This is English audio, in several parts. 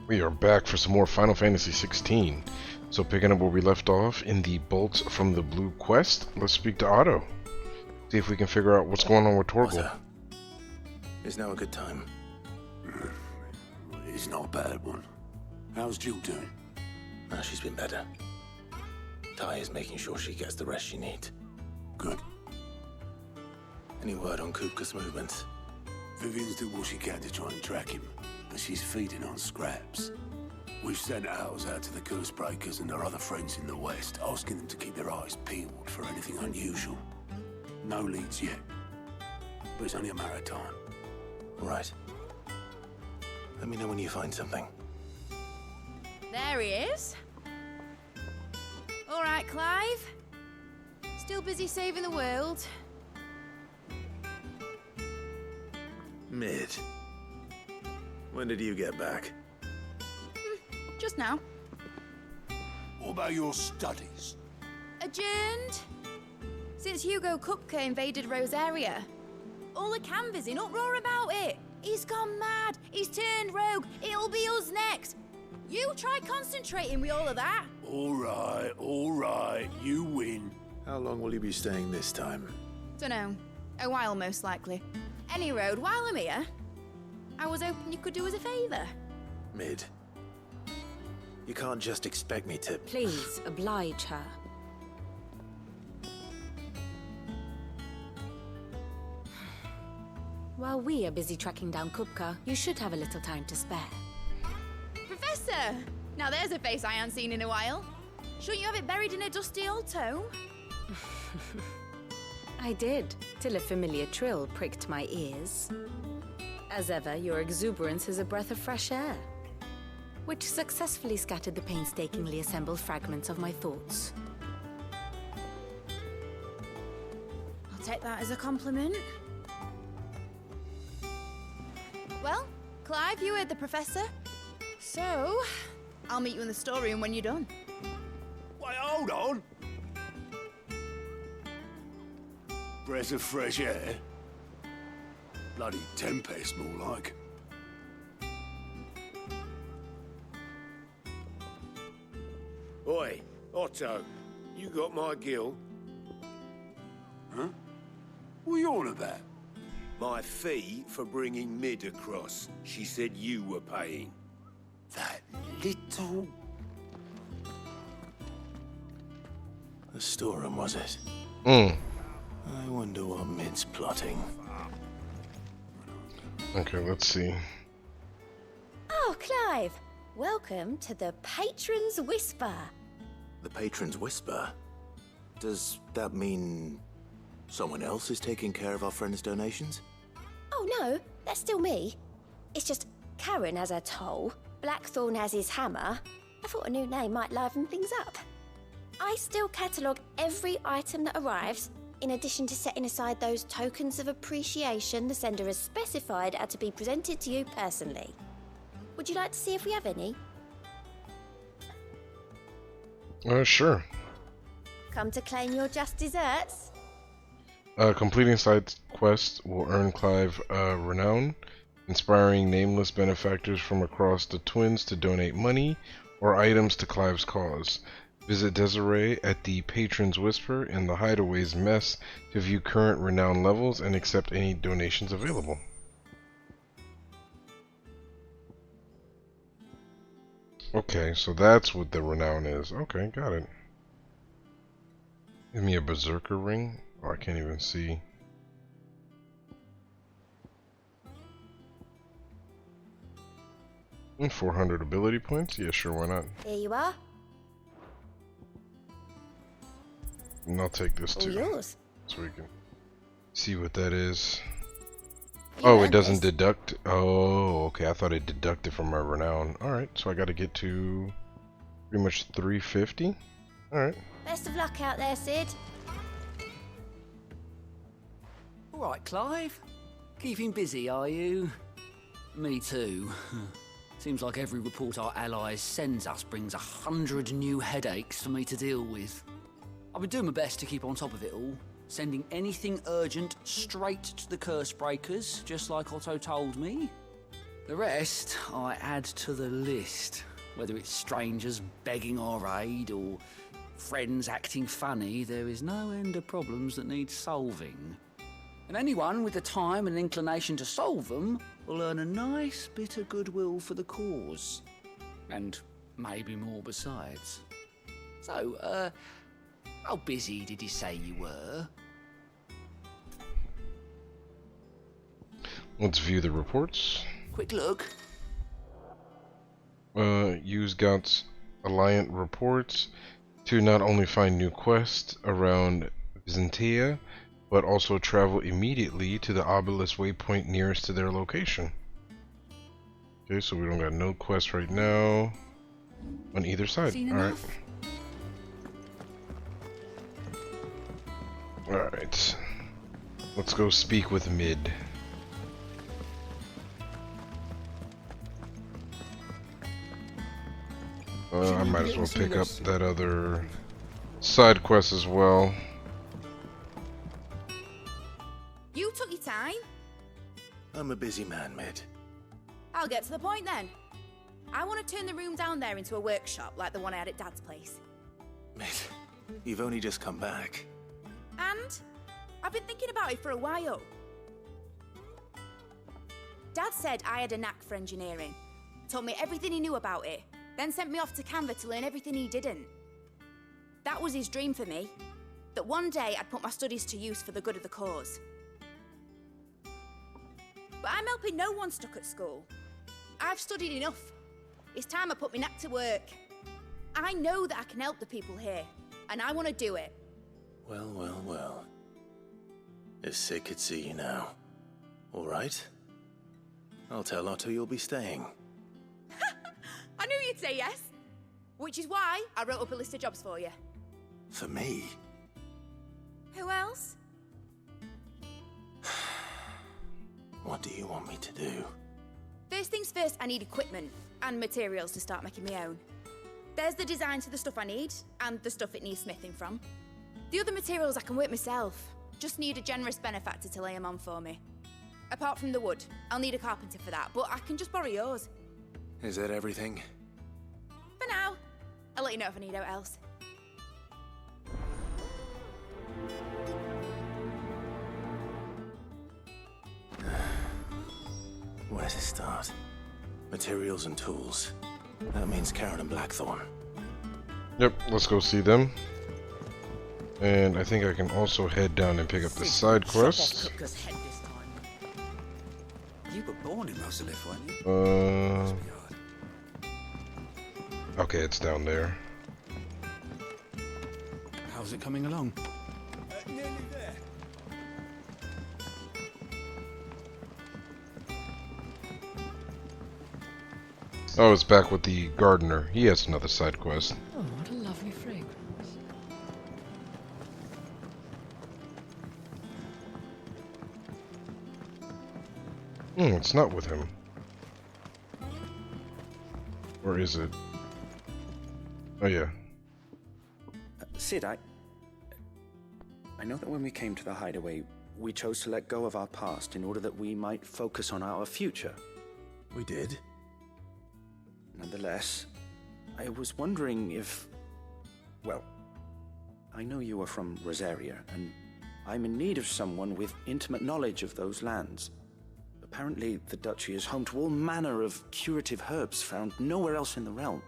We are back for some more Final Fantasy XVI. So picking up where we left off in the Bolts from the Blue quest, let's speak to Otto. See if we can figure out what's going on with Torgal. Otto, is now a good time? It's not a bad one. How's Jill doing? No, she's been better. Ty is making sure she gets the rest she needs. Good. Any word on Kupka's movements? Vivian's doing what she can to try and track him, but she's feeding on scraps. We've sent ours out to the Cursebreakers and their other friends in the West, asking them to keep their eyes peeled for anything unusual. No leads yet, but it's only a matter of time. Right. Let me know when you find something. There he is. All right, Clive. Still busy saving the world. Mid. When did you get back? Just now. What about your studies? Adjourned. Since Hugo Kupka invaded Rosaria. All the canvas in uproar about it. He's gone mad. He's turned rogue. It'll be us next. You try concentrating with all of that. All right, you win. How long will you be staying this time? Dunno. A while, most likely. Any road, while I'm here, I was hoping you could do us a favour. Mid. You can't just expect me to... Please, oblige her. While we are busy tracking down Kupka, you should have a little time to spare. Professor! Now there's a face I haven't seen in a while. Shouldn't you have it buried in a dusty old tome? I did, till a familiar trill pricked my ears. As ever, your exuberance is a breath of fresh air, which successfully scattered the painstakingly assembled fragments of my thoughts. I'll take that as a compliment. Well, Clive, you heard the professor. So, I'll meet you in the storeroom when you're done. Wait, hold on. Breath of fresh air? Bloody tempest, more like. Oi, Otto, you got my gill? Huh? What are you on about? My fee for bringing Mid across. She said you were paying. That little... The storeroom, was it? I wonder what Mid's plotting. Okay, let's see. Oh, Clive! Welcome to the Patron's Whisper. The Patron's Whisper? Does that mean someone else is taking care of our friend's donations? Oh no, that's still me. It's just Karen has her toll, Blackthorn has his hammer. I thought a new name might liven things up. I still catalogue every item that arrives, in addition to setting aside those tokens of appreciation the sender has specified are to be presented to you personally. Would you like to see if we have any? Sure. Come to claim your just desserts? Completing side quests will earn Clive renown, inspiring nameless benefactors from across the Twins to donate money or items to Clive's cause. Visit Desiree at the Patron's Whisper in the Hideaway's Mess to view current renown levels and accept any donations available. Okay, so that's what the renown is. Okay, got it. Give me a berserker ring. Oh, I can't even see. And 400 ability points? Yeah, sure, why not? Here you are. And I'll take this All too. yours. So we can see what that is. You Oh, it earned doesn't this. deduct. Oh, okay. I thought it deducted from my renown. Alright, so I gotta get to pretty much 350. Alright. Best of luck out there, Sid. All right, Clive. Keeping busy, are you? Me too. Seems like every report our allies sends us brings 100 new headaches for me to deal with. I've been doing my best to keep on top of it all, sending anything urgent straight to the Cursebreakers, just like Otto told me. The rest I add to the list. Whether it's strangers begging our aid or friends acting funny, there is no end of problems that need solving. And anyone with the time and inclination to solve them will earn a nice bit of goodwill for the cause. And maybe more besides. So, how busy did you say you were? Let's view the reports. Quick look. Use Gout's Alliant reports to not only find new quests around Valisthea, but also travel immediately to the obelisk waypoint nearest to their location. Okay, so we don't got no quests right now on either side. Alright. Alright. Let's go speak with Mid. I might as well pick up that other side quest as well. You took your time. I'm a busy man, Mid. I'll get to the point then. I want to turn the room down there into a workshop like the one I had at Dad's place. Mid, you've only just come back. And I've been thinking about it for a while. Dad said I had a knack for engineering. Told me everything he knew about it. Then sent me off to Canva to learn everything he didn't. That was his dream for me. That one day I'd put my studies to use for the good of the cause. But I'm helping no one stuck at school. I've studied enough. It's time I put my knack to work. I know that I can help the people here, and I want to do it. Well, well, well. If Sid could see you now. All right? I'll tell Otto you'll be staying. I knew you'd say yes. Which is why I wrote up a list of jobs for you. For me? Who else? What do you want me to do? First things first, I need equipment and materials to start making my own. There's the designs for the stuff I need, and the stuff it needs smithing from. The other materials I can work myself. Just need a generous benefactor to lay them on for me. Apart from the wood, I'll need a carpenter for that, but I can just borrow yours. Is that everything? For now. I'll let you know if I need out else. Where to start? Materials and tools. That means Karen and Blackthorn. Yep, let's go see them. And I think I can also head down and pick up the side quest. You were born in Rosalith, weren't you? Okay, it's down there. How's it coming along? Nearly there. Oh, it's back with the gardener. He has another side quest. Oh, what a lovely fragrance. It's not with him. Or is it? Oh, yeah. Sid, I know that when we came to the hideaway, we chose to let go of our past in order that we might focus on our future. We did? Nonetheless, I was wondering if... Well, I know you are from Rosaria, and I'm in need of someone with intimate knowledge of those lands. Apparently, the duchy is home to all manner of curative herbs found nowhere else in the realm.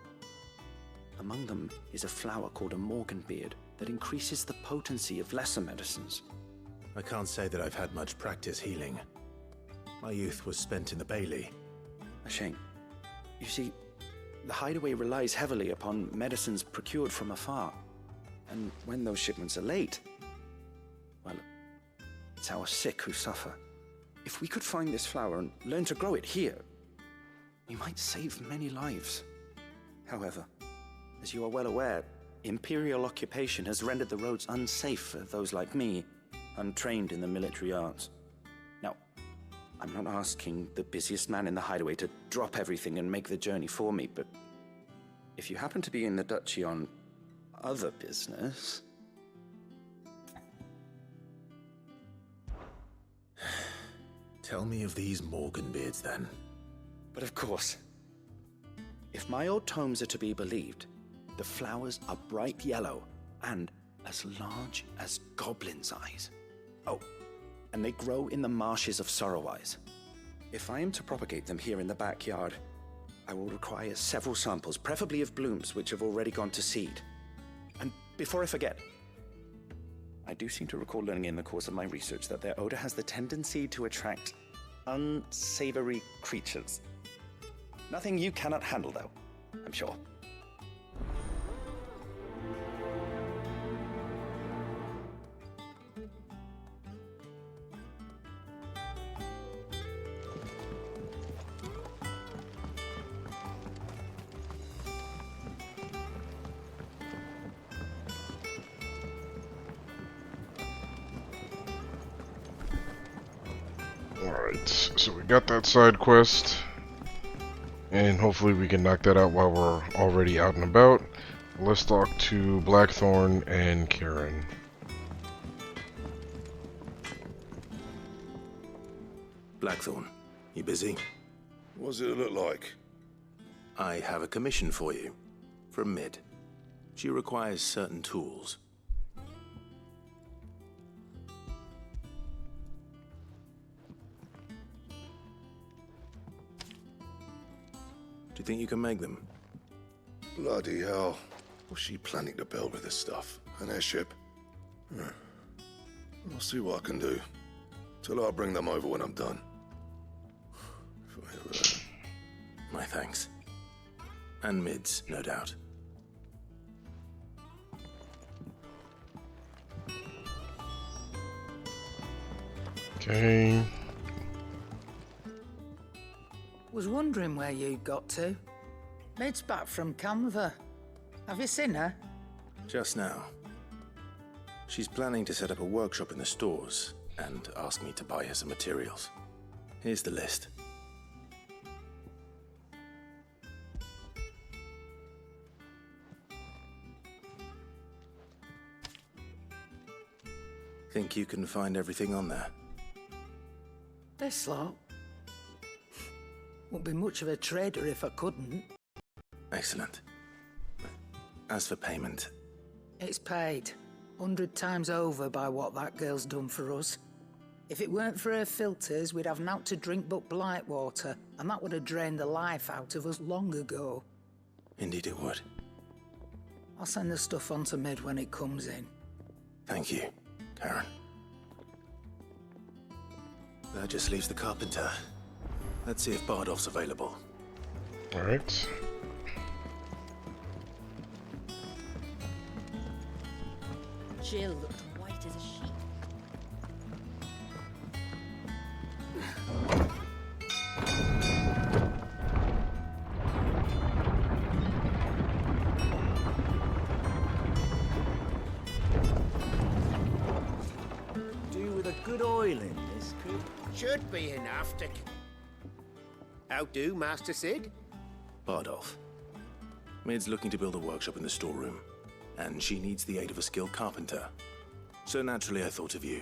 Among them is a flower called a morganbeard that increases the potency of lesser medicines. I can't say that I've had much practice healing. My youth was spent in the Bailey. A shame. You see, the hideaway relies heavily upon medicines procured from afar. And when those shipments are late, well, it's our sick who suffer. If we could find this flower and learn to grow it here, we might save many lives. However, as you are well aware, Imperial occupation has rendered the roads unsafe for those like me, untrained in the military arts. Now, I'm not asking the busiest man in the hideaway to drop everything and make the journey for me, but if you happen to be in the duchy on other business... Tell me of these morganbeards, then. But of course, if my old tomes are to be believed, the flowers are bright yellow and as large as goblins' eyes. Oh, and they grow in the marshes of Sorrowise. If I am to propagate them here in the backyard, I will require several samples, preferably of blooms which have already gone to seed. And before I forget, I do seem to recall learning in the course of my research that their odor has the tendency to attract unsavory creatures. Nothing you cannot handle, though, I'm sure. Alright, so we got that side quest. And hopefully we can knock that out while we're already out and about. Let's talk to Blackthorn and Karen. Blackthorn, you busy? What's it look like? I have a commission for you. From Mid. She requires certain tools. Do you think you can make them? Bloody hell. What's she planning to build with this stuff? An airship? I'll see what I can do. Till I'll bring them over when I'm done. My thanks. And Mid's, no doubt. Okay. Was wondering where you got to. Mid's back from Canva. Have you seen her? Just now. She's planning to set up a workshop in the stores and asked me to buy her some materials. Here's the list. Think you can find everything on there? This lot. Wouldn't be much of a trader if I couldn't. Excellent. As for payment... It's paid. 100 times over by what that girl's done for us. If it weren't for her filters, we'd have naught to drink but blight water, and that would have drained the life out of us long ago. Indeed it would. I'll send the stuff on to Mid when it comes in. Thank you, Karen. That just leaves the carpenter. Let's see if Bardolph's available. Alright. Jill looked white as a sheet. Do with a good oil in this could... Should be enough to... How do, Master Sid? Bardolph. Mid's looking to build a workshop in the storeroom, and she needs the aid of a skilled carpenter. So naturally I thought of you.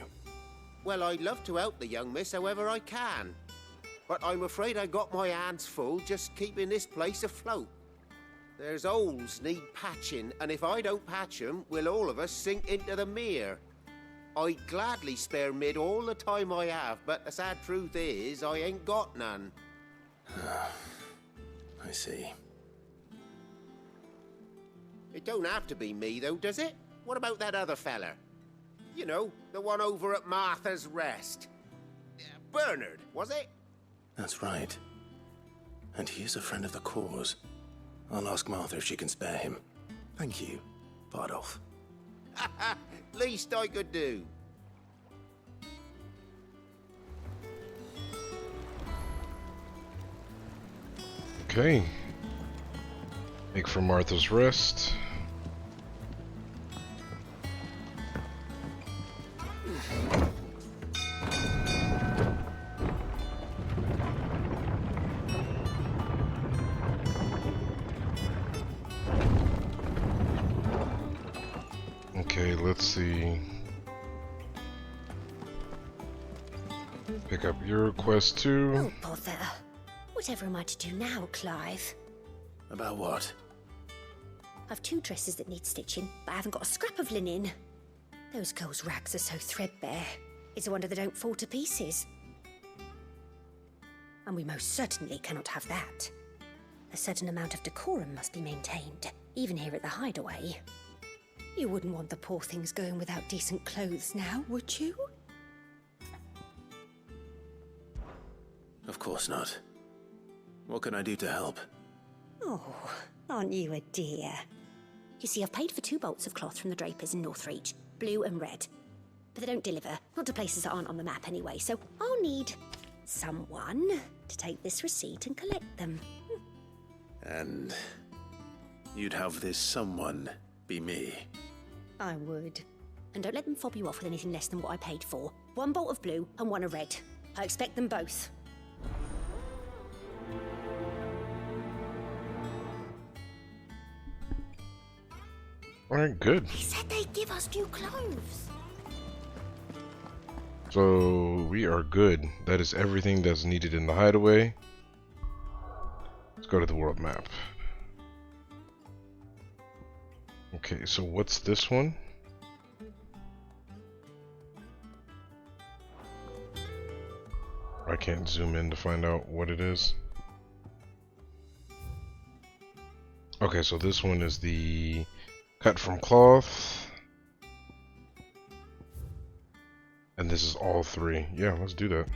Well, I'd love to help the young miss however I can. But I'm afraid I got my hands full just keeping this place afloat. There's holes need patching, and if I don't patch them, will all of us sink into the mere. I'd gladly spare Mid all the time I have, but the sad truth is, I ain't got none. I see. It don't have to be me, though, does it? What about that other fella? You know, the one over at Martha's Rest. Bernard, was it? That's right. And he is a friend of the cause. I'll ask Martha if she can spare him. Thank you, Bardolph. Least I could do. Okay. Make for Martha's Rest. Okay, let's see. Pick up your quest too. Oh, bother. Whatever am I to do now, Clive? About what? I've 2 dresses that need stitching, but I haven't got a scrap of linen. Those girls' rags are so threadbare. It's a wonder they don't fall to pieces. And we most certainly cannot have that. A certain amount of decorum must be maintained, even here at the hideaway. You wouldn't want the poor things going without decent clothes now, would you? Of course not. What can I do to help? Oh, aren't you a dear? You see, I've paid for 2 bolts of cloth from the drapers in Northreach, blue and red. But they don't deliver, not to places that aren't on the map anyway, so I'll need someone to take this receipt and collect them. And you'd have this someone be me? I would. And don't let them fob you off with anything less than what I paid for. 1 bolt of blue and 1 of red. I expect them both. Alright, good. He said they'd give us new clothes. So we are good. That is everything that's needed in the hideaway. Let's go to the world map. Okay, so what's this one? I can't zoom in to find out what it is. Okay, so this one is the cut from cloth. And this is all 3. Yeah, let's do that.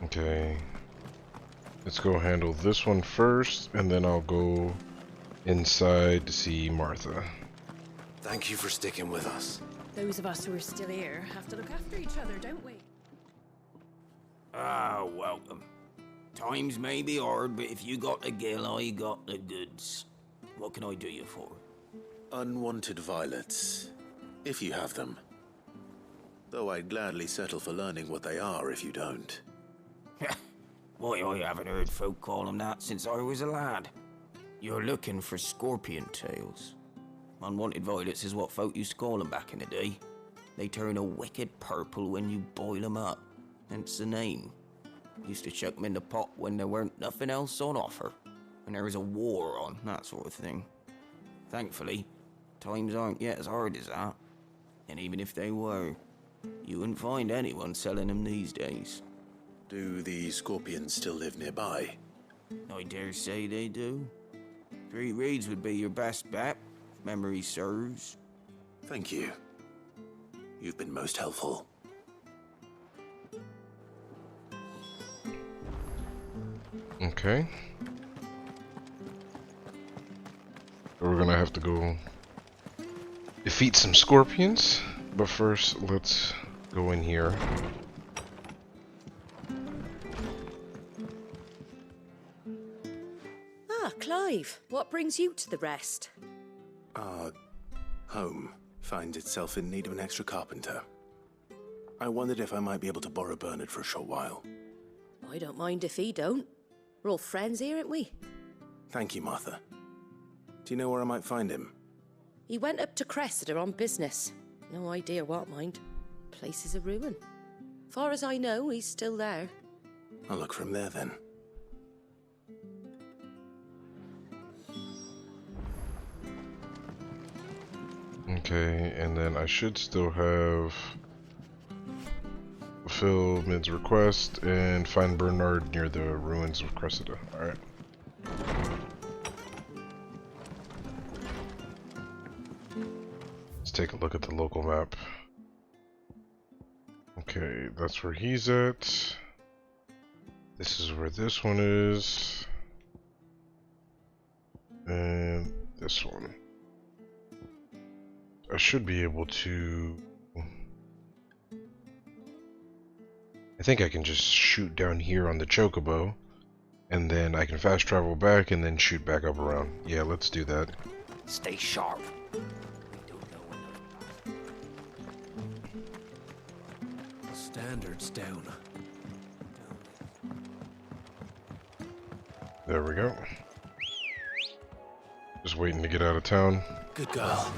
Okay. Let's go handle this one first, and then I'll go inside to see Martha. Thank you for sticking with us. Those of us who are still here have to look after each other, don't we? Ah, welcome. Times may be hard, but if you got the gill, I got the goods. What can I do you for? Unwanted violets, if you have them. Though I'd gladly settle for learning what they are if you don't. Why, I haven't heard folk call them that since I was a lad. You're looking for scorpion tails. Unwanted violets is what folk used to call them back in the day. They turn a wicked purple when you boil them up. Hence the name. Used to chuck them in the pot when there weren't nothing else on offer. When there was a war on, that sort of thing. Thankfully, times aren't yet as hard as that. And even if they were, you wouldn't find anyone selling them these days. Do the scorpions still live nearby? I dare say they do. 3 reeds would be your best bet, if memory serves. Thank you. You've been most helpful. Okay. We're gonna have to go defeat some scorpions, but first let's go in here. Ah, Clive, what brings you to the rest? Our home finds itself in need of an extra carpenter. I wondered if I might be able to borrow Bernard for a short while. I don't mind if he don't. We're all friends here, aren't we? Thank you, Martha. Do you know where I might find him? He went up to Cressida on business. No idea what, mind. Place is a ruin. Far as I know, he's still there. I'll look for him there then. Okay, and then I should still have fulfill Mid's request and find Bernard near the ruins of Cressida. Alright. Let's take a look at the local map. Okay, that's where he's at. This is where this one is. And this one. I should be able to... I think I can just shoot down here on the chocobo, and then I can fast travel back and then shoot back up around. Yeah, let's do that. Stay sharp. Standards down. There we go. waiting to get out of town. Good girl.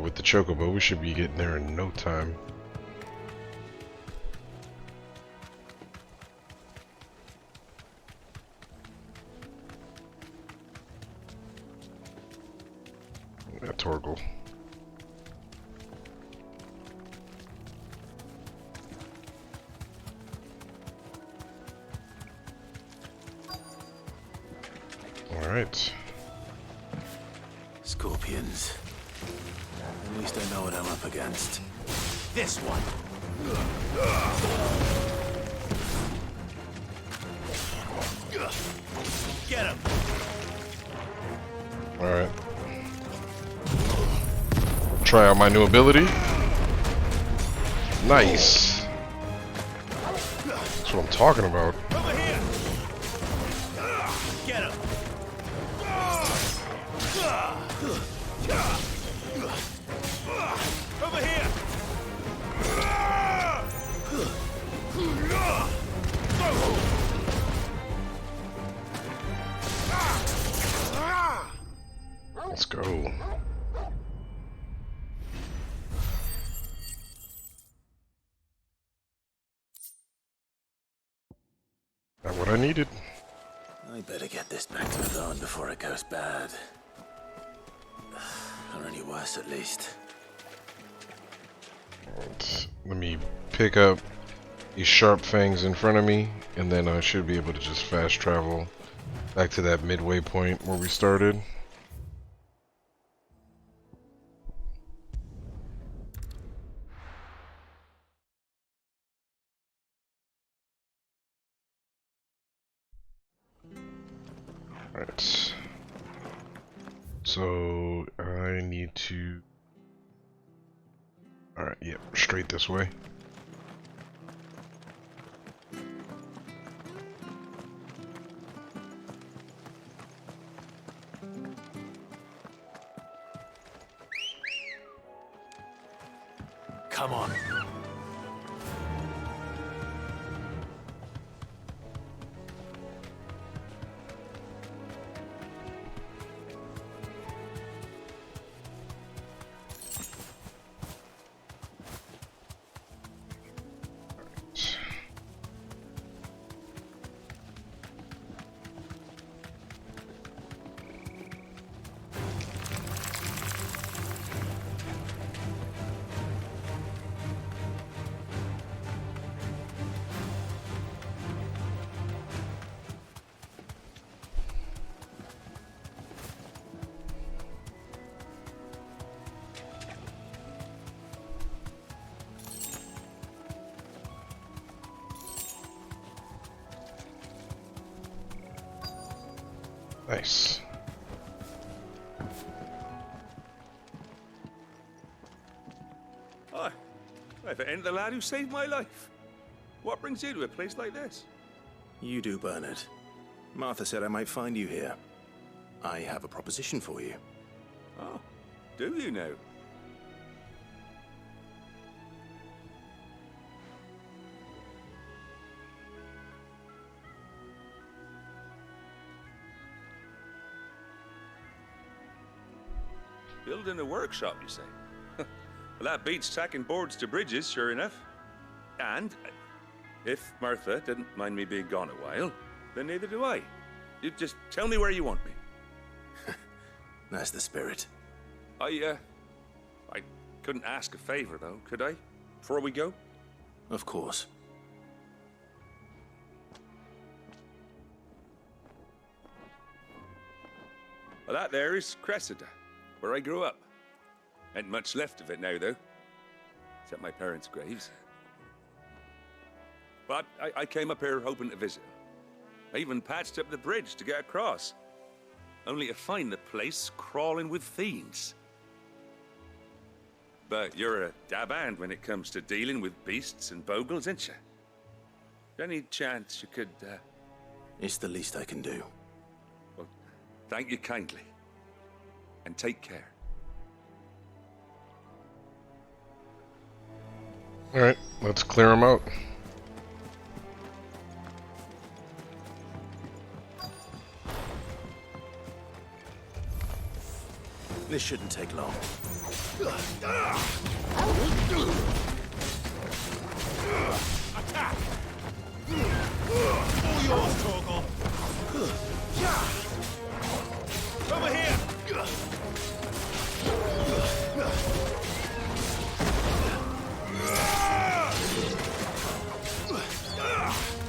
With the chocobo, we should be getting there in no time. Yeah, Torgal. Alright. Scorpions. At least I know what I'm up against. This one! Get him! Alright. Try out my new ability. Nice. That's what I'm talking about. Over here! Get him! Over here! Let's go. Got what I needed. I better get this back to Eikon before it goes bad. Or any worse, at least. Let me pick up these sharp fangs in front of me, and then I should be able to just fast travel back to that midway point where we started. Alright. So I need to... Alright, yep, straight this way. Come on. Nice. Hi. If it ain't the lad who saved my life. What brings you to a place like this? You do, Bernard. Martha said I might find you here. I have a proposition for you. Oh, do you now? Building a workshop, you say? Well, that beats tacking boards to bridges, sure enough. And if Martha didn't mind me being gone a while, then neither do I. You just tell me where you want me. That's the spirit. I couldn't ask a favor, though, could I? Before we go? Of course. Well, that there is Cressida, where I grew up. Ain't much left of it now, though. Except my parents' graves. But I came up here hoping to visit. I even patched up the bridge to get across. Only to find the place crawling with fiends. But you're a dab hand when it comes to dealing with beasts and bogles, ain't you? Any chance you could, It's the least I can do. Well, thank you kindly. And take care. Alright, let's clear them out. This shouldn't take long. Attack! All yours, Torgal. Over here!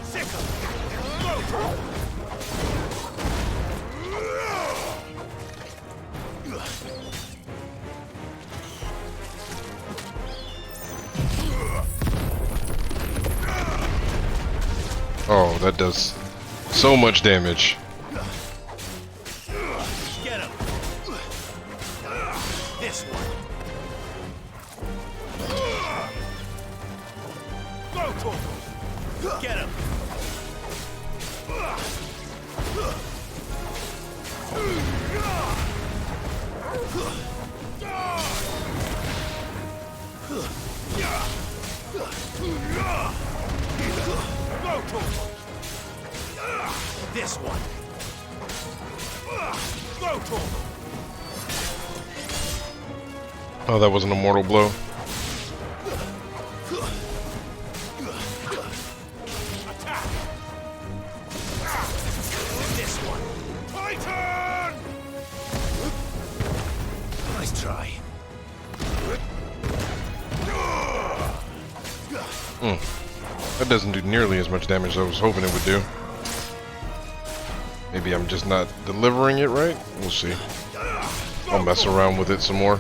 Sickle! Go! Oh, that does so much damage. Get him! This one! Go, Torgal! Get him! Go, Torgal! This one! Go, Torgal! Oh, that wasn't a mortal blow. Attack! This one! Titan! Nice try. That doesn't do nearly as much damage as I was hoping it would do. Maybe I'm just not delivering it right? We'll see. I'll mess around with it some more.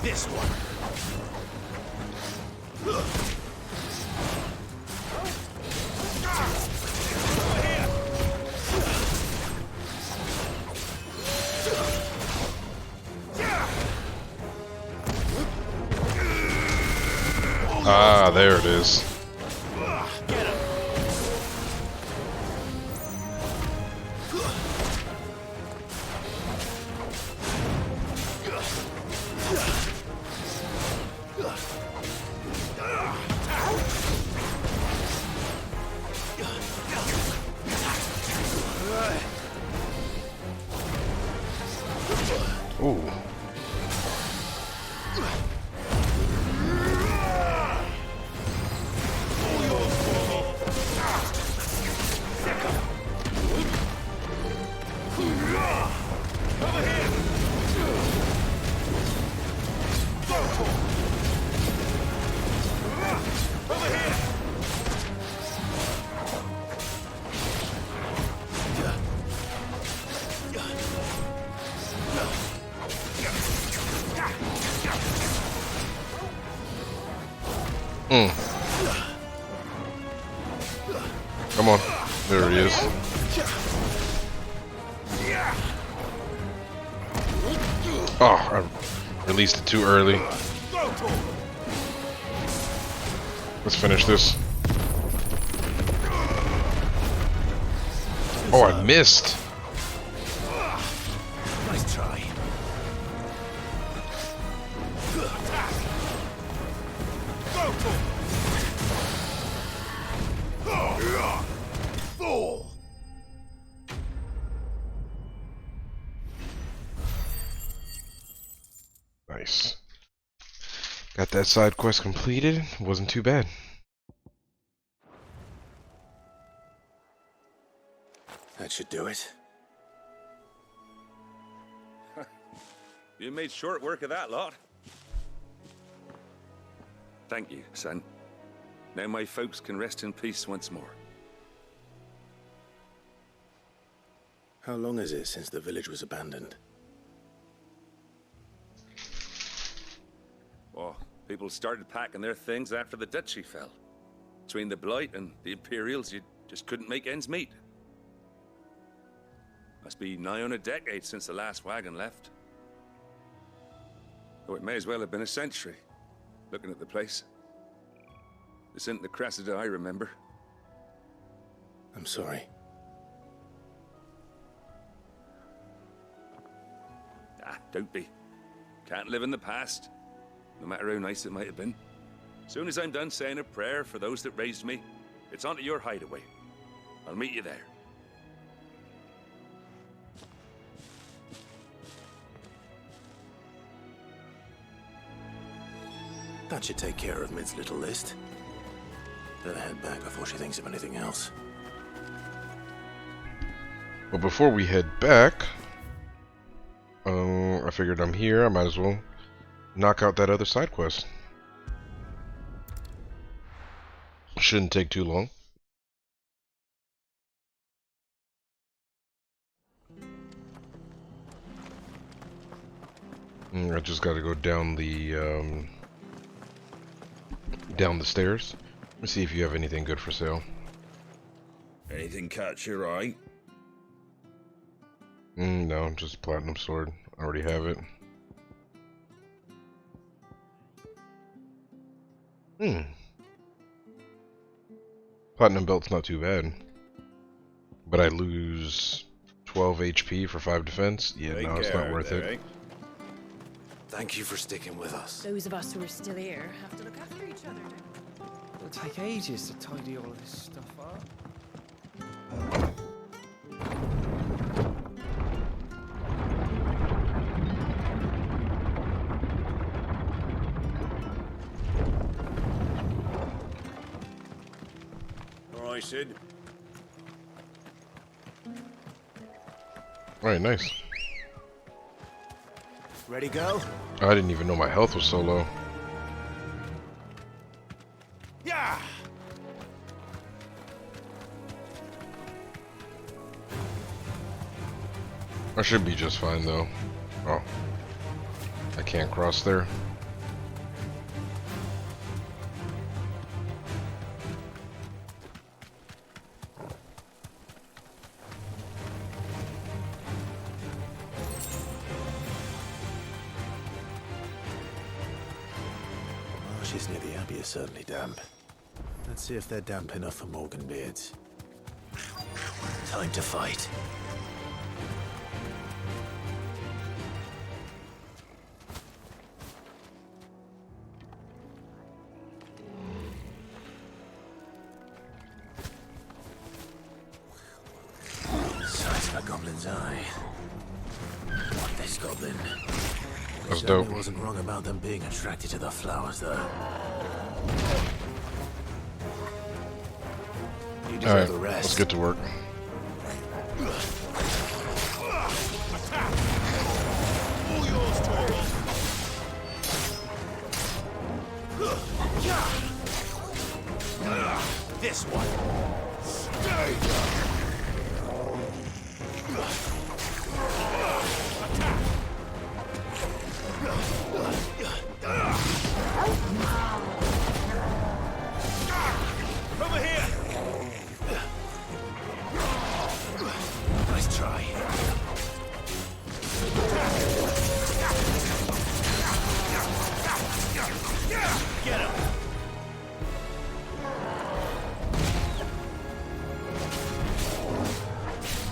This one. Ah, there it is. Ooh. Come on. There he is. Oh, I released it too early. Let's finish this. Oh, I missed. Nice try. Go, Fool! Nice. Got that side quest completed. Wasn't too bad. That should do it. You made short work of that lot. Thank you, son. Now my folks can rest in peace once more. How long is it since the village was abandoned? Oh, people started packing their things after the duchy fell. Between the Blight and the Imperials, you just couldn't make ends meet. Must be nigh on a decade since the last wagon left. Oh, it may as well have been a century, looking at the place. This isn't the Cressida I remember. I'm sorry. Ah, don't be. Can't live in the past, no matter how nice it might have been. Soon as I'm done saying a prayer for those that raised me, it's onto your hideaway. I'll meet you there. That should take care of Mid's little list. Better head back before she thinks of anything else. But before we head back, I figured I'm here. I might as well knock out that other side quest. Shouldn't take too long. I just got to go down the stairs. Let's see if you have anything good for sale. Anything catch your eye? No, just platinum sword. I already have it. Platinum belt's not too bad. But I lose 12 HP for 5 defense? Yeah, no, it's not worth it. Thank you for sticking with us. Those of us who are still here have to look after each other. It'll take ages to tidy all of this stuff up. All right, Sid. Alright, nice. Ready, go? I didn't even know my health was so low. Yeah. I should be just fine though. Oh. I can't cross there. Marshes near the Abbey are certainly damp. Let's see if they're damp enough for Morgan beards. Time to fight. Size of a goblin's eye. What this goblin? That's Certainly dope. wasn't wrong about them being attracted to the flowers, though. You deserve Alright, the rest. let's get to work. This one. Over here. Nice try. Get him.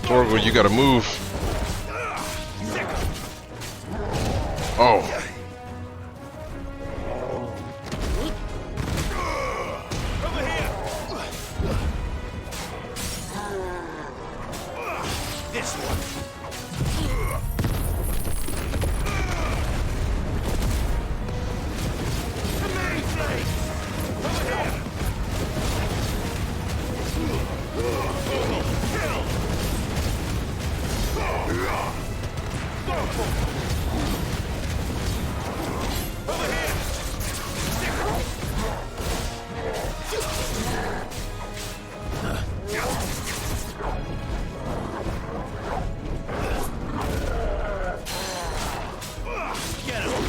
Torgal, you gotta move. Oh. Over here. This one. Amazing. Over here. Kill. Over here. Get him.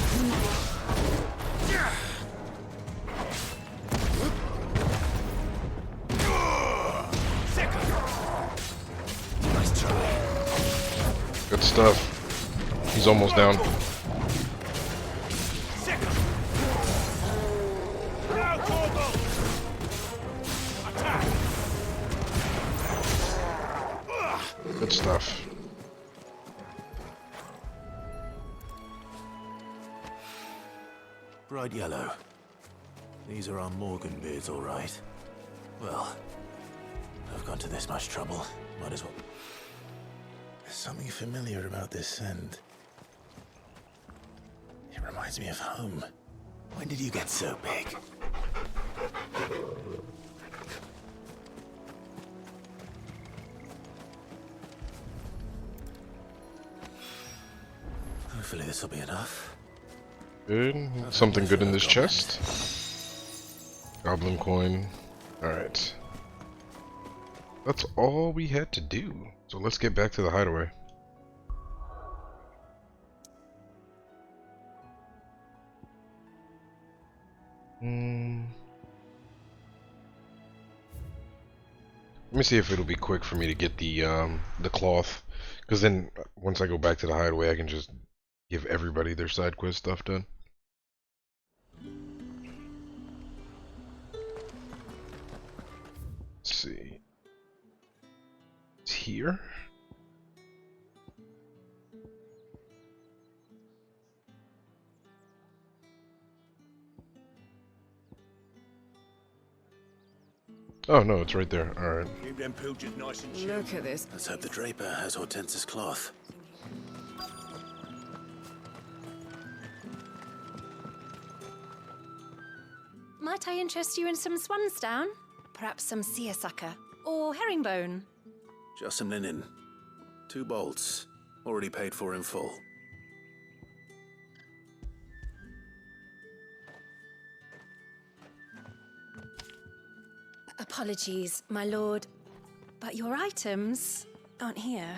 Nice try. Good stuff. He's almost down. Good stuff. Bright yellow. These are our Morgan beards, all right. Well, of gone to this much trouble. Might as well. There's something familiar about this scent. It reminds me of home. When did you get so big? Hopefully this will be enough. Good. Something good in this chest. Goblin coin. Alright. That's all we had to do. So let's get back to the hideaway. Let me see if it'll be quick for me to get the cloth, because then once I go back to the hideaway, I can just give everybody their side quest stuff done. Let's see. It's here. Oh no, it's right there. Alright. Keep them pilchers nice and chill. Look at this. Let's hope the draper has Hortense's cloth. Might I interest you in some swansdown? Perhaps some seersucker or herringbone? Just some linen. 2 bolts. Already paid for in full. Apologies, my lord, but your items aren't here.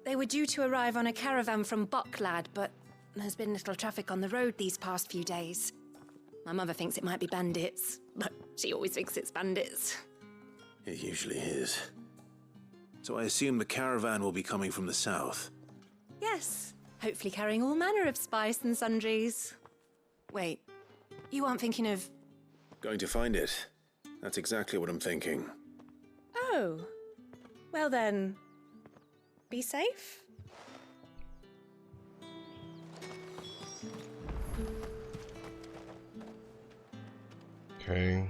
They were due to arrive on a caravan from Bocklad, but there's been little traffic on the road these past few days. My mother thinks it might be bandits, but she always thinks it's bandits. It usually is. So I assume the caravan will be coming from the south. Yes, hopefully carrying all manner of spice and sundries. Wait, you aren't thinking of... Going to find it. That's exactly what I'm thinking. Oh, well then, be safe. Okay.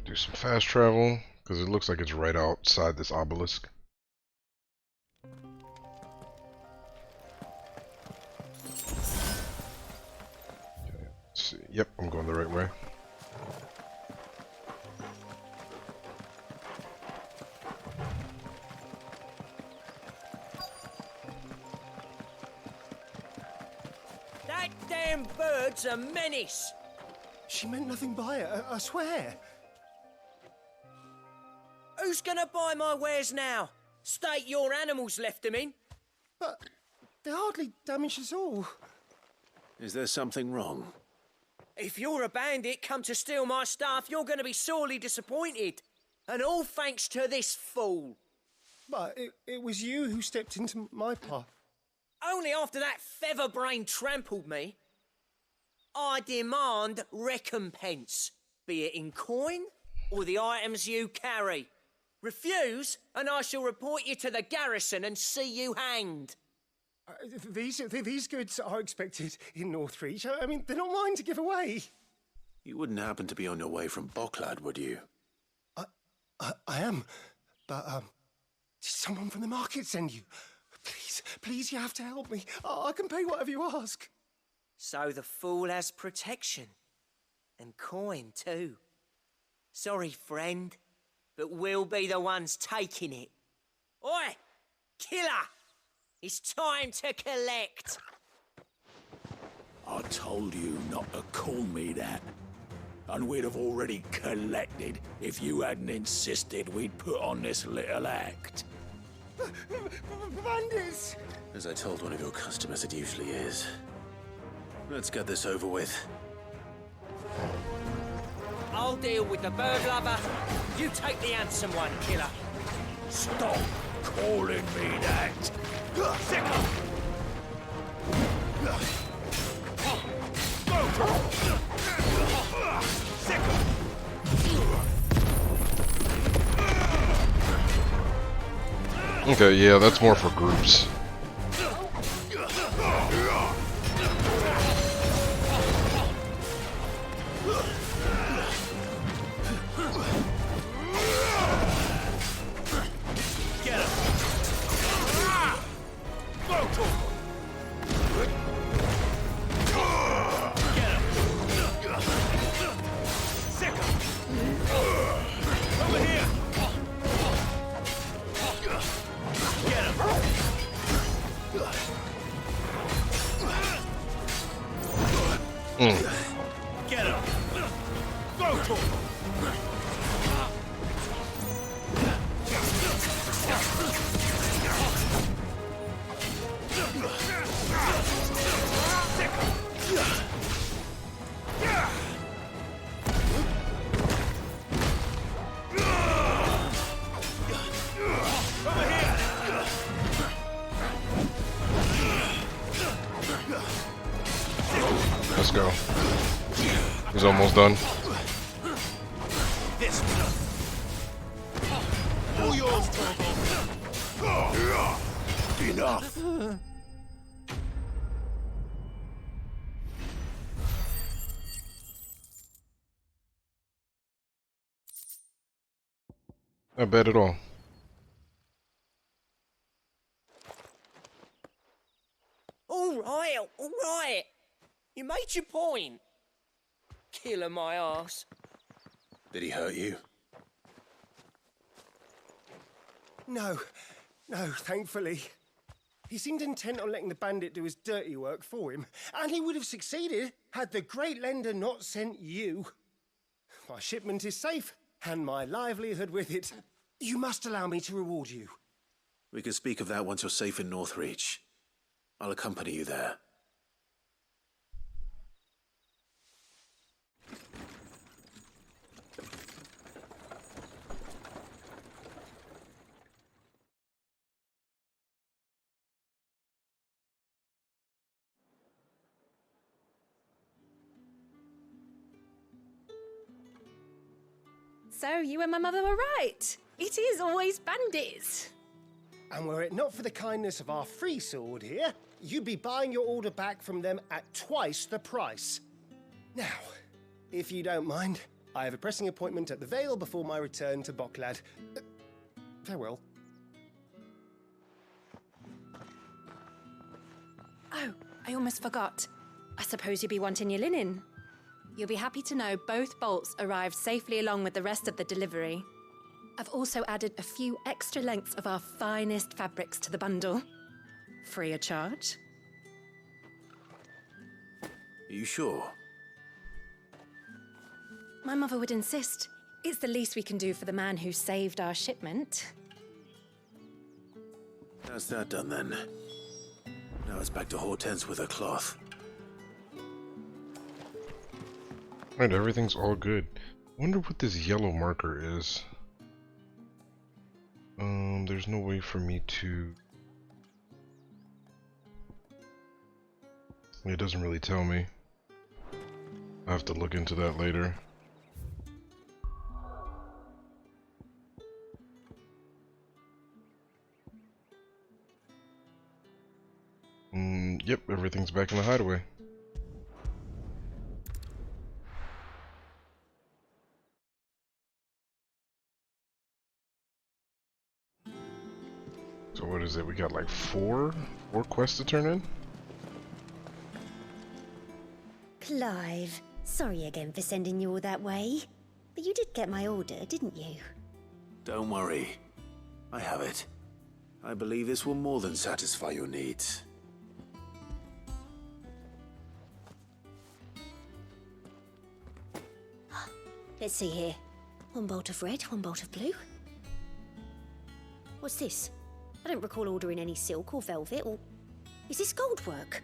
Do some fast travel, because it looks like it's right outside this obelisk. Okay, let's see. Yep, I'm going the right way. That damn bird's a menace! She meant nothing by it, I swear. Who's gonna buy my wares now? State your animals left them in. But they hardly damaged us all. Is there something wrong? If you're a bandit come to steal my stuff, you're gonna be sorely disappointed. And all thanks to this fool. But it was you who stepped into my path. Only after that featherbrain trampled me. I demand recompense, be it in coin or the items you carry. Refuse, and I shall report you to the garrison and see you hanged. These goods are expected in Northreach. I mean, they're not mine to give away. You wouldn't happen to be on your way from Bocklad, would you? I am, but did someone from the market send you? Please, you have to help me. I can pay whatever you ask. So the fool has protection. And coin, too. Sorry, friend, but we'll be the ones taking it. Oi! Killer! It's time to collect! I told you not to call me that. And we'd have already collected if you hadn't insisted we'd put on this little act. Bandits! As I told one of your customers, it usually is. Let's get this over with. I'll deal with the bird lover. You take the handsome one, killer. Stop calling me that. Okay, yeah, that's more for groups. Get him! Go to him! Let's go. He's almost done. This all yours, Torvald. Enough. Not bad at all. All right. You made your point. Killing my ass. Did he hurt you? No, thankfully. He seemed intent on letting the bandit do his dirty work for him, and he would have succeeded had the great lender not sent you. My shipment is safe, and my livelihood with it. You must allow me to reward you. We can speak of that once you're safe in Northreach. I'll accompany you there. So you and my mother were right. It is always bandits. And were it not for the kindness of our free sword here, you'd be buying your order back from them at twice the price. Now, if you don't mind, I have a pressing appointment at the Vale before my return to Boklad. Farewell. Oh, I almost forgot. I suppose you'll be wanting your linen. You'll be happy to know both bolts arrived safely along with the rest of the delivery. I've also added a few extra lengths of our finest fabrics to the bundle. Free of charge. Are you sure? My mother would insist. It's the least we can do for the man who saved our shipment. That's that done then. Now it's back to Hortense with her cloth. Alright, everything's all good. Wonder what this yellow marker is. There's no way for me to... It doesn't really tell me. I'll have to look into that later. Yep, everything's back in the hideaway. So what is it? We got like four quests to turn in? Clive, sorry again for sending you all that way. But you did get my order, didn't you? Don't worry. I have it. I believe this will more than satisfy your needs. Let's see here. One bolt of red, one bolt of blue. What's this? I don't recall ordering any silk or velvet or... Is this gold work?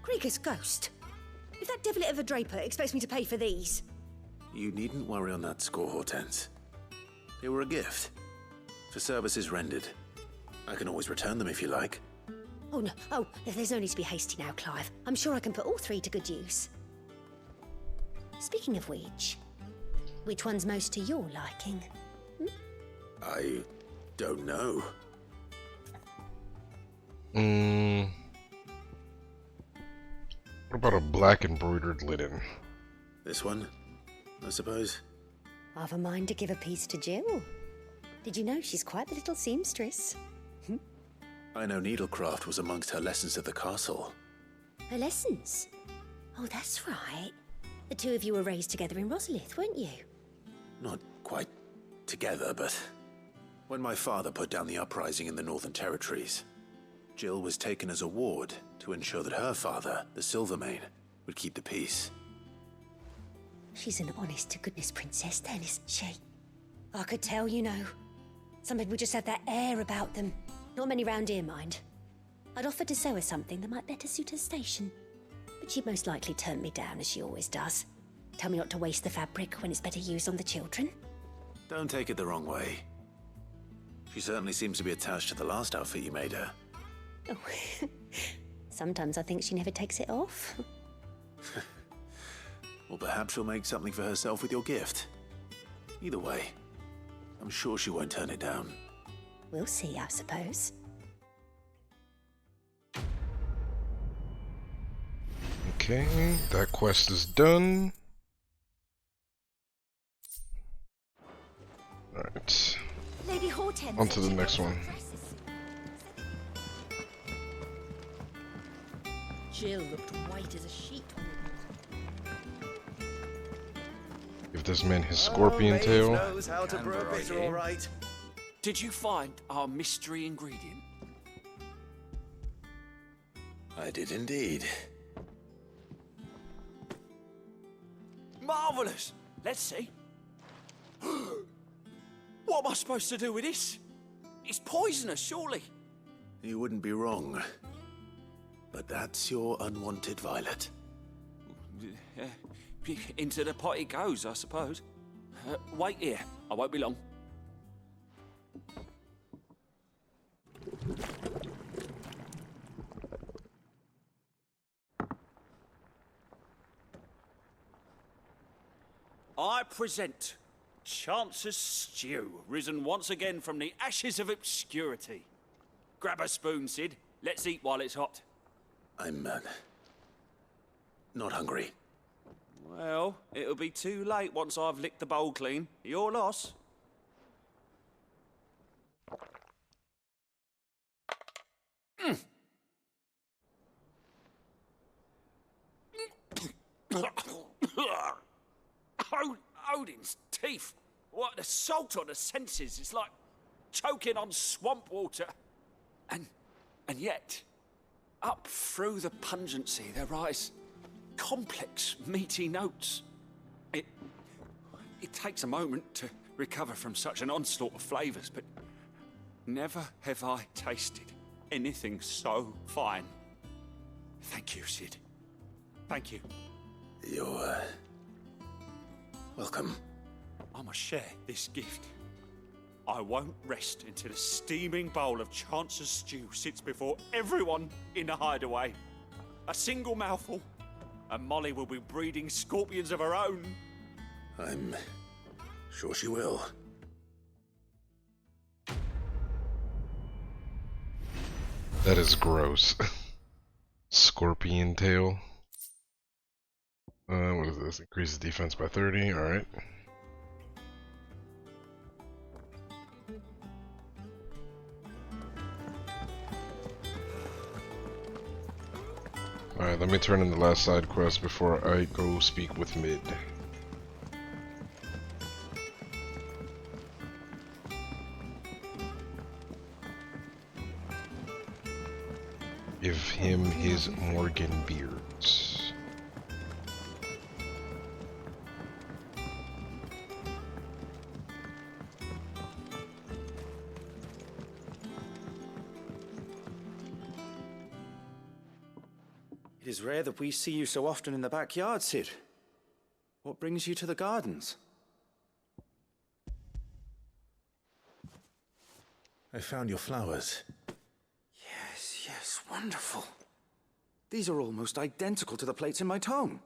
Krieger's ghost. If that devilit of a draper expects me to pay for these... You needn't worry on that score, Hortense. They were a gift. For services rendered. I can always return them if you like. Oh no, oh, there's no need to be hasty now, Clive. I'm sure I can put all three to good use. Speaking of which one's most to your liking? I don't know. What about a black embroidered linen? This one, I suppose. I've a mind to give a piece to Jill. Did you know she's quite the little seamstress? I know needlecraft was amongst her lessons at the castle. Her lessons? Oh, that's right. The two of you were raised together in Rosalith, weren't you? Not quite together, but when my father put down the uprising in the Northern Territories, Jill was taken as a ward to ensure that her father, the Silvermane, would keep the peace. She's an honest-to-goodness princess then, isn't she? I could tell, you know. Some people just have that air about them. Not many round here, mind. I'd offered to sew her something that might better suit her station. But she'd most likely turn me down, as she always does. Tell me not to waste the fabric when it's better used on the children. Don't take it the wrong way. She certainly seems to be attached to the last outfit you made her. Oh, sometimes I think she never takes it off. Well, perhaps she'll make something for herself with your gift. Either way, I'm sure she won't turn it down. We'll see, I suppose. Okay, that quest is done. Alright. Lady Hortense. On to the next one. Jill looked white as a sheet. Give this man his scorpion tail. Knows how to brew a bitter, all right. Did you find our mystery ingredient? I did indeed. Marvellous! Let's see. What am I supposed to do with this? It's poisonous, surely. You wouldn't be wrong. But that's your unwanted violet. Into the pot it goes, I suppose. Wait here. I won't be long. I present Chance's Stew, risen once again from the ashes of obscurity. Grab a spoon, Sid. Let's eat while it's hot. I'm, not hungry. Well, it'll be too late once I've licked the bowl clean. Your loss. Odin's teeth. What an assault on the senses. It's like choking on swamp water. And yet, up through the pungency, there rise complex, meaty notes. It takes a moment to recover from such an onslaught of flavours, but never have I tasted anything so fine. Thank you, Sid. Thank you. You're, welcome. I must share this gift. I won't rest until a steaming bowl of Chance's stew sits before everyone in the hideaway. A single mouthful, and Molly will be breeding scorpions of her own. I'm sure she will. That is gross. Scorpion tail. What is this? Increases defense by 30. Alright. Alright, let me turn in the last side quest before I go speak with Mid. Give him his Morgan beards. It is rare that we see you so often in the backyard, Sid. What brings you to the gardens? I found your flowers. Yes, wonderful. These are almost identical to the plates in my tome.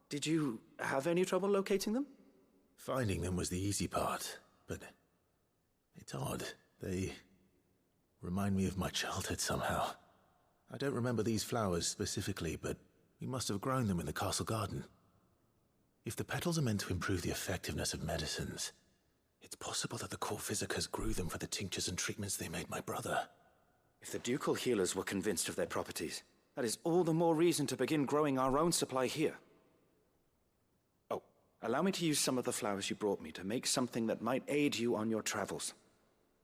Did you have any trouble locating them? Finding them was the easy part, but it's odd. They remind me of my childhood somehow. I don't remember these flowers specifically, but we must have grown them in the castle garden. If the petals are meant to improve the effectiveness of medicines, it's possible that the court physicers grew them for the tinctures and treatments they made my brother. If the ducal healers were convinced of their properties, that is all the more reason to begin growing our own supply here. Oh, allow me to use some of the flowers you brought me to make something that might aid you on your travels.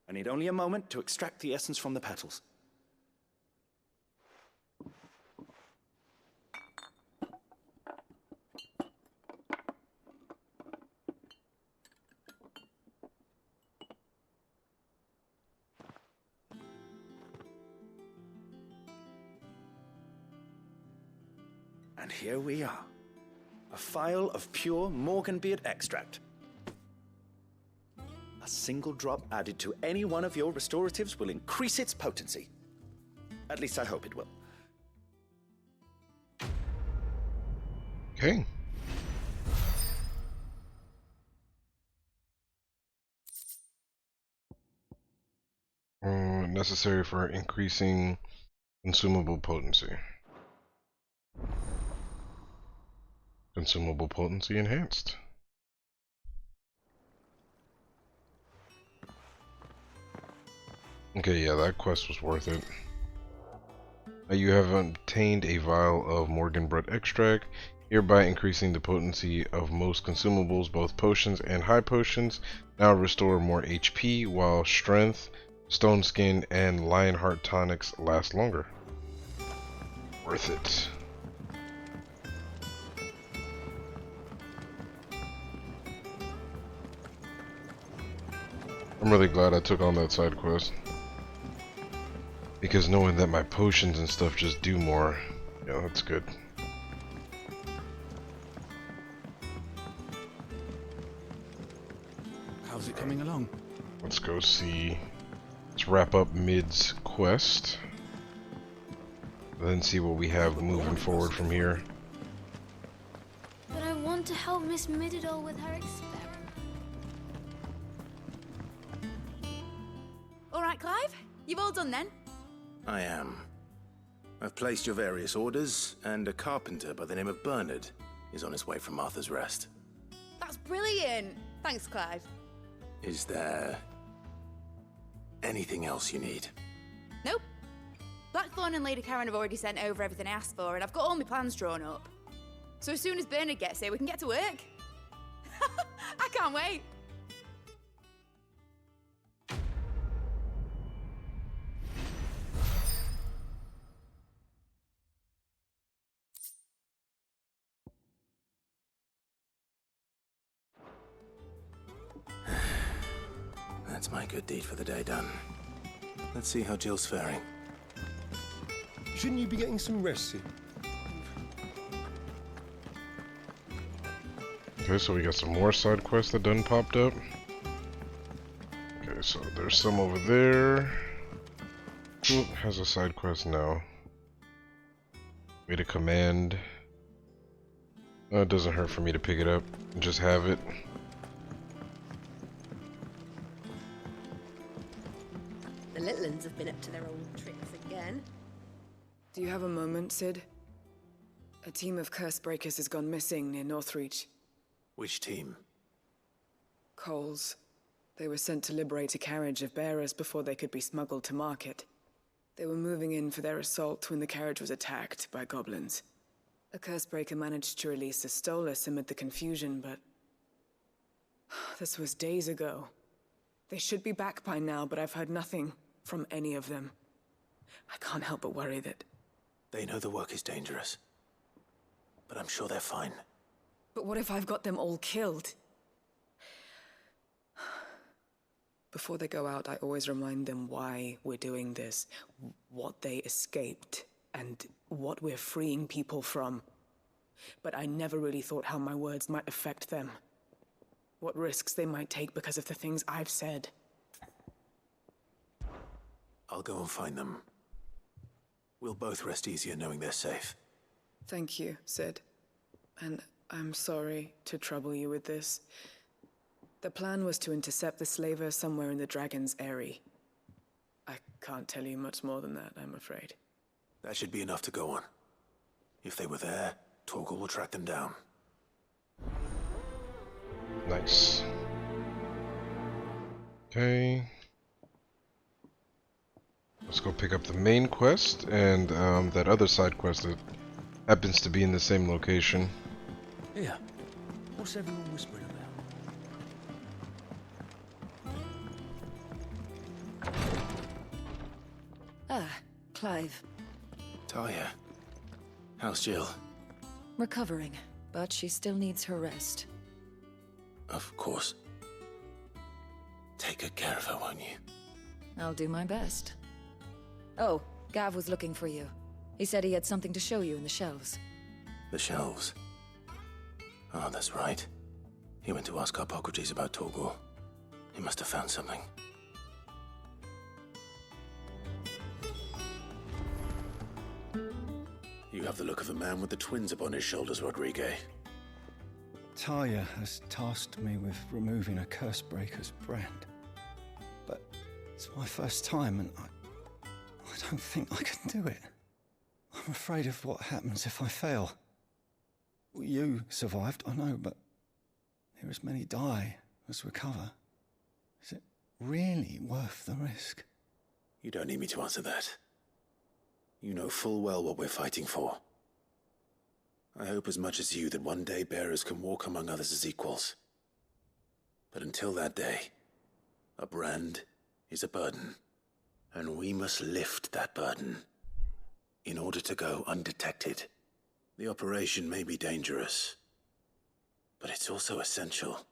I need only a moment to extract the essence from the petals. And here we are. A phial of pure Morganbeard extract. A single drop added to any one of your restoratives will increase its potency. At least I hope it will. Okay. Necessary for increasing consumable potency. Consumable potency enhanced. Okay, yeah, that quest was worth it. You have obtained a vial of Morganbeard extract, hereby increasing the potency of most consumables, both potions and high potions. Now restore more HP, while strength, stone skin, and Lionheart tonics last longer. Worth it. I'm really glad I took on that side quest. Because knowing that my potions and stuff just do more, yeah, that's good. How's it coming along? Let's go see. Let's wrap up Mid's quest. Then see what we have moving forward from here. But I want to help Miss Mididol with her experiment. Alright, Clive? You've all done then? I am. I've placed your various orders, and a carpenter by the name of Bernard is on his way from Arthur's Rest. That's brilliant! Thanks, Clive. Is there anything else you need? Nope. Blackthorn and Lady Karen have already sent over everything I asked for, and I've got all my plans drawn up. So as soon as Bernard gets here, we can get to work. I can't wait. That's my good deed for the day done. Let's see how Jill's faring. Shouldn't you be getting some rest soon? Okay, so we got some more side quests that done popped up. Okay, so there's some over there. Who has a side quest now? Way to command. Oh, it doesn't hurt for me to pick it up and just have it. The little uns have been up to their old tricks again. Do you have a moment, Sid? A team of curse breakers has gone missing near Northreach. Which team? Coles. They were sent to liberate a carriage of bearers before they could be smuggled to market. They were moving in for their assault when the carriage was attacked by goblins. A curse breaker managed to release a Stolus amid the confusion, but this was days ago. They should be back by now, but I've heard nothing from any of them. I can't help but worry that... They know the work is dangerous, but I'm sure they're fine. But what if I've got them all killed? Before they go out, I always remind them why we're doing this, what they escaped, and what we're freeing people from. But I never really thought how my words might affect them. What risks they might take because of the things I've said. I'll go and find them. We'll both rest easier knowing they're safe. Thank you, Sid. And I'm sorry to trouble you with this. The plan was to intercept the slaver somewhere in the Dragon's Eyrie. I can't tell you much more than that, I'm afraid. That should be enough to go on. If they were there, Torgal will track them down. Nice. Okay. Let's go pick up the main quest and that other side quest that happens to be in the same location. Yeah. What's everyone whispering about? Ah, Clive. Talia. How's Jill? Recovering, but she still needs her rest. Of course. Take good care of her, won't you? I'll do my best. Oh, Gav was looking for you. He said he had something to show you in the shelves. The shelves. Oh, that's right. He went to ask Harpocrates about Torgal. He must have found something. You have the look of a man with the twins upon his shoulders, Rodrigue. Talia has tasked me with removing a Cursebreaker's brand. But it's my first time and I don't think I can do it. I'm afraid of what happens if I fail. You survived, I know, but there as many die as recover. Is it really worth the risk? You don't need me to answer that. You know full well what we're fighting for. I hope as much as you that one day bearers can walk among others as equals. But until that day, a brand is a burden, and we must lift that burden in order to go undetected. The operation may be dangerous, but it's also essential,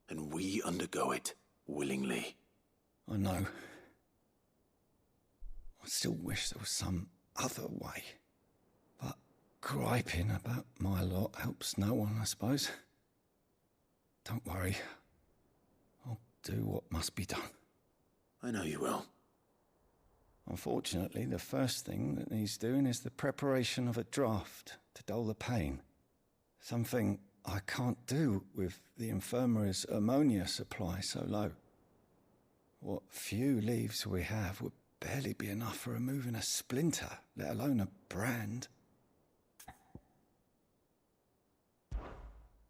and we undergo it willingly. I know. I still wish there was some other way. But griping about my lot helps no one, I suppose. Don't worry. I'll do what must be done. I know you will. Unfortunately, the first thing that needs doing is the preparation of a draft to dull the pain. Something I can't do with the infirmary's ammonia supply so low. What few leaves we have would barely be enough for removing a splinter, let alone a brand.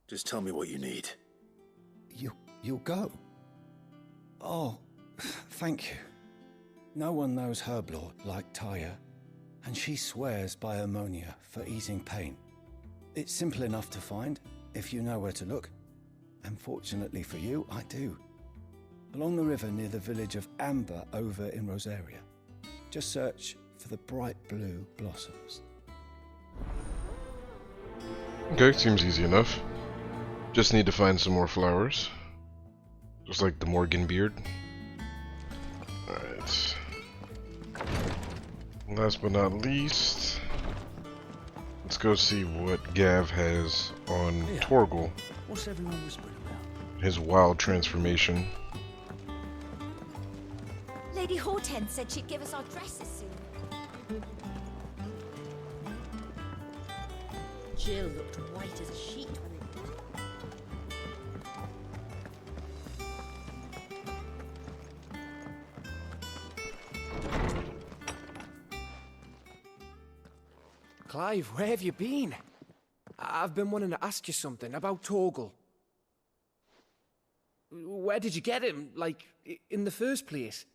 Just tell me what you need. You'll go? Oh, thank you. No one knows Herblord like Talia, and she swears by ammonia for easing pain. It's simple enough to find, if you know where to look. And fortunately for you, I do. Along the river near the village of Amber over in Rosaria. Just search for the bright blue blossoms. Okay, seems easy enough. Just need to find some more flowers. Just like the Morgan beard. Alright. Last but not least, let's go see what Gav has on Torgal. What's everyone whispering about? His wild transformation. Lady Hortense said she'd give us our dresses soon. Jill looked white as a sheet when it did. Clive, where have you been? I've been wanting to ask you something about Torgal. Where did you get him, like, in the first place?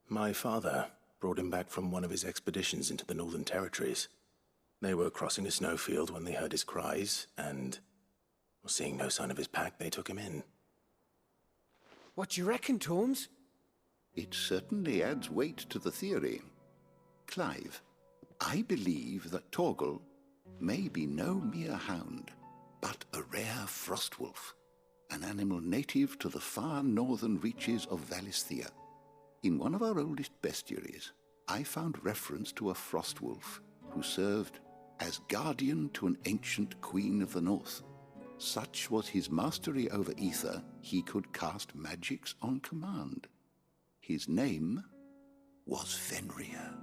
My father brought him back from one of his expeditions into the Northern Territories. They were crossing a snowfield when they heard his cries, and, seeing no sign of his pack, they took him in. What do you reckon, Tomes? It certainly adds weight to the theory. Clive, I believe that Torgal may be no mere hound, but a rare frostwolf, an animal native to the far northern reaches of Valisthea. In one of our oldest bestiaries, I found reference to a frostwolf who served as guardian to an ancient queen of the north. Such was his mastery over ether, he could cast magics on command. His name was Fenrir.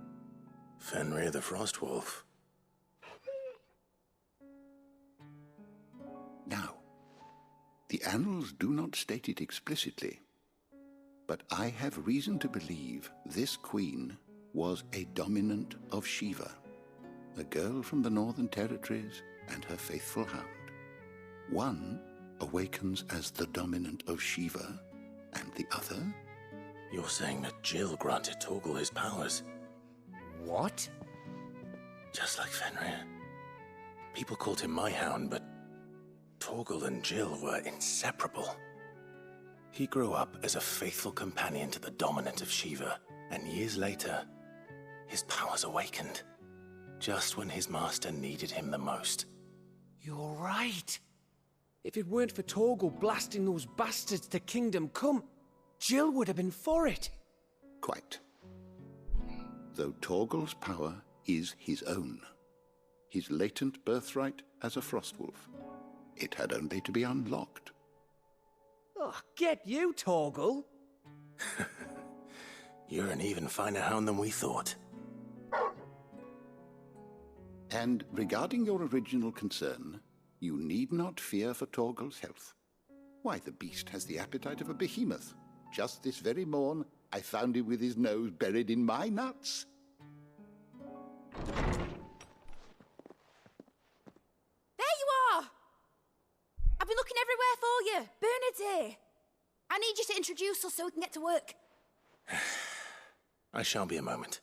Fenrir the Frostwolf. Now, the annals do not state it explicitly, but I have reason to believe this queen was a dominant of Shiva, a girl from the Northern Territories and her faithful hound. One awakens as the dominant of Shiva, and the other? You're saying that Jill granted Torgal his powers? What? Just like Fenrir. People called him my hound, but Torgal and Jill were inseparable. He grew up as a faithful companion to the dominant of Shiva, and years later, his powers awakened, just when his master needed him the most. You're right. If it weren't for Torgal blasting those bastards to Kingdom Come, Jill would have been for it. Quite. Though Torgal's power is his own, his latent birthright as a Frostwolf. It had only to be unlocked. Oh, get you, Torgal! You're an even finer hound than we thought. And regarding your original concern, you need not fear for Torgal's health. Why, the beast has the appetite of a behemoth. Just this very morn, I found him with his nose buried in my nuts. There you are! I've been looking everywhere for you. Bernard's here. I need you to introduce us so we can get to work. I shall be a moment.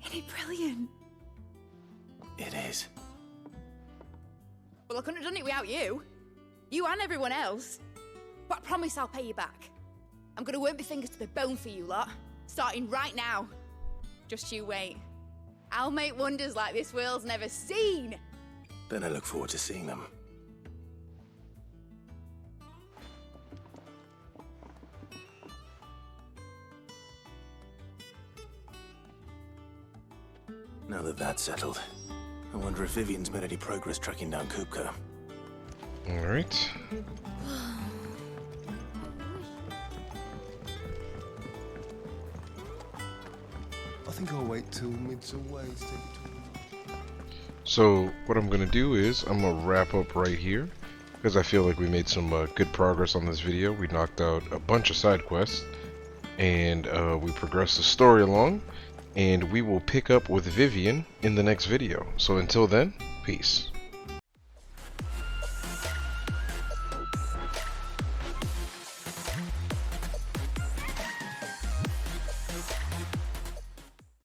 Isn't it brilliant? It is. Well, I couldn't have done it without you. You and everyone else. But I promise I'll pay you back. I'm gonna work my fingers to the bone for you lot. Starting right now. Just you wait. I'll make wonders like this world's never seen. Then I look forward to seeing them. Now that that's settled, I wonder if Vivian's made any progress tracking down Kupka. Alright. I think I'll wait till mid's away to take it to. So what I'm gonna do is I'm gonna wrap up right here because I feel like we made some good progress on this video. We knocked out a bunch of side quests and we progressed the story along, and we will pick up with Vivian in the next video. So until then, peace.